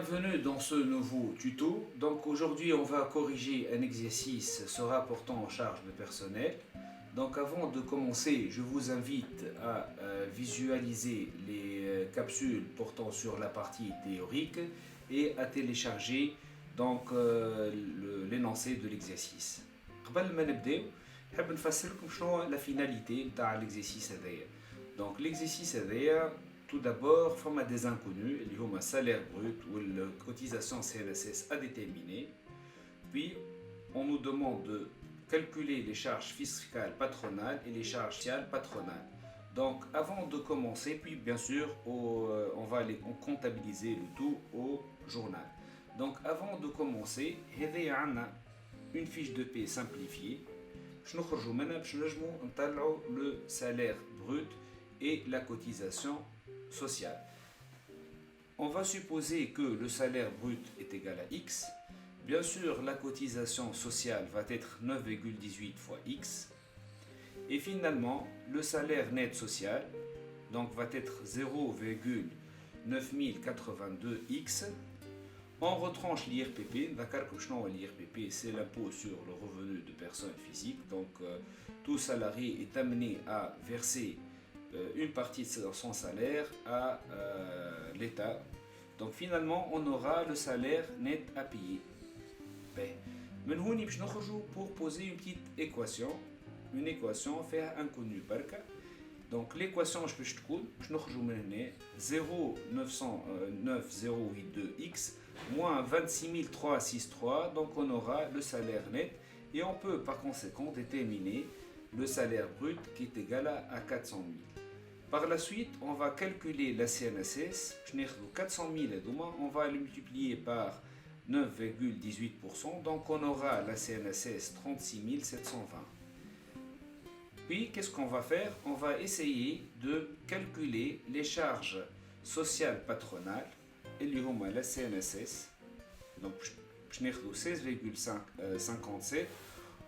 Bienvenue dans ce nouveau tuto. Donc aujourd'hui on va corriger un exercice se rapportant aux charges de personnel. Donc avant de commencer, je vous invite à visualiser les capsules portant sur la partie théorique et à télécharger donc l'énoncé de l'exercice. قبل ما نبداو نحب نفسر لكم شنو la finalité تاع l'exercice هذايا. Donc l'exercice هذايا tout d'abord, forme à des inconnus, il y a un salaire brut ou une cotisation CNSS à déterminer. Puis, on nous demande de calculer les charges fiscales patronales et les charges sociales patronales. Donc, avant de commencer, puis bien sûr, on va aller comptabiliser le tout au journal. Donc, avant de commencer, il y a une fiche de paie simplifiée. Je le salaire brut et la cotisation sociale. On va supposer que le salaire brut est égal à X. Bien sûr, la cotisation sociale va être 9,18 fois X. Et finalement, le salaire net social donc, va être 0,9082X. On retranche l'IRPP. L'IRPP, c'est l'impôt sur le revenu de personnes physiques. Donc, tout salarié est amené à verser une partie de son salaire à l'État. Donc finalement, on aura le salaire net à payer. Pour poser une petite équation, une équation fait inconnu. Donc l'équation, je peux 0,9082x moins 26363. Donc on aura le salaire net et on peut par conséquent déterminer le salaire brut qui est égal à 400 000. Par la suite, on va calculer la CNSS. 400 000, on va le multiplier par 9,18%. Donc, on aura la CNSS 36 720. Puis, qu'est-ce qu'on va faire? On va essayer de calculer les charges sociales patronales. Et la CNSS. Donc, 16,57.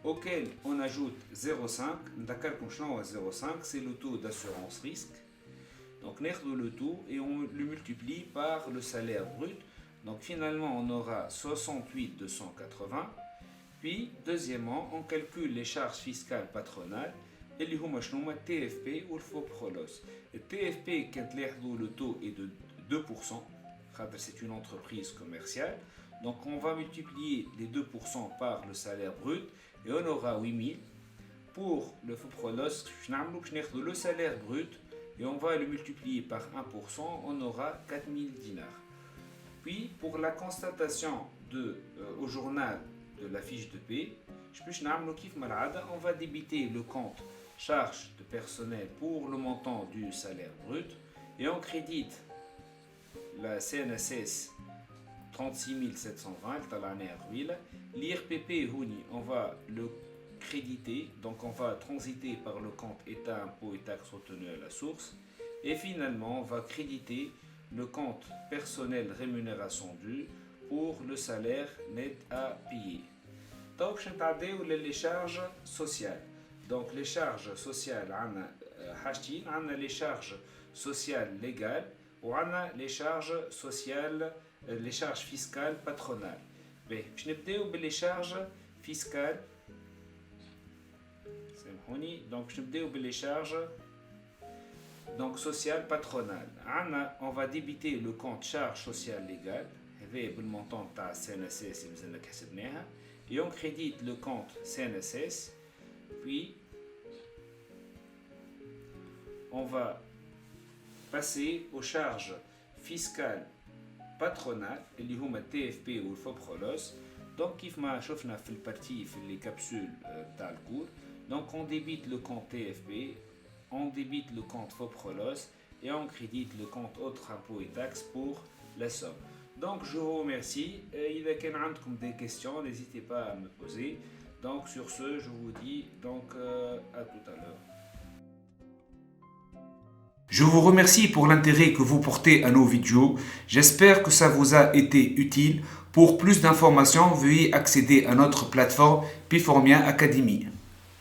Auquel on ajoute 0,5. C'est le taux d'assurance risque. Donc, on le taux et on le multiplie par le salaire brut. Donc, finalement, on aura 68 280. Puis, deuxièmement, on calcule les charges fiscales patronales. Et les TFP ou le FOPROLOS. Et TFP, quand le taux est de 2%, c'est une entreprise commerciale. Donc, on va multiplier les 2% par le salaire brut. Et on aura 8000. Pour le FOPROLOS, le salaire brut, et on va le multiplier par 1%, on aura 4000 dinars. Puis, pour la constatation au journal de la fiche de paie, on va débiter le compte charge de personnel pour le montant du salaire brut, et on crédite la CNSS 36 720, l'IRPP, on va le créditer, donc on va transiter par le compte État, impôts et taxes retenus à la source, et finalement on va créditer le compte personnel rémunération due pour le salaire net à payer. Donc, les charges sociales. Donc, les charges sociales, on a les charges sociales légales ou on a les charges sociales. Les charges fiscales patronales. Je vais les charges fiscales. Donc, je vais les charges sociales patronales. On va débiter le compte charge sociale légale. Le montant de CNSS et on crédite le compte CNSS. Puis, on va passer aux charges fiscales patronale اللي هما TFP ou FOPROLOS. Donc كيف ما شفنا في البارتي في les capsules تاع الكور. Donc on débite le compte TFP, on débite le compte FOPROLOS et on crédite le compte autres impôts et taxes pour la somme. Donc je vous remercie. إذا كان عندكم des questions, n'hésitez pas à me poser. Donc sur ce, je vous dis donc à tout à l'heure. Je vous remercie pour l'intérêt que vous portez à nos vidéos. J'espère que ça vous a été utile. Pour plus d'informations, veuillez accéder à notre plateforme Piformia Academy.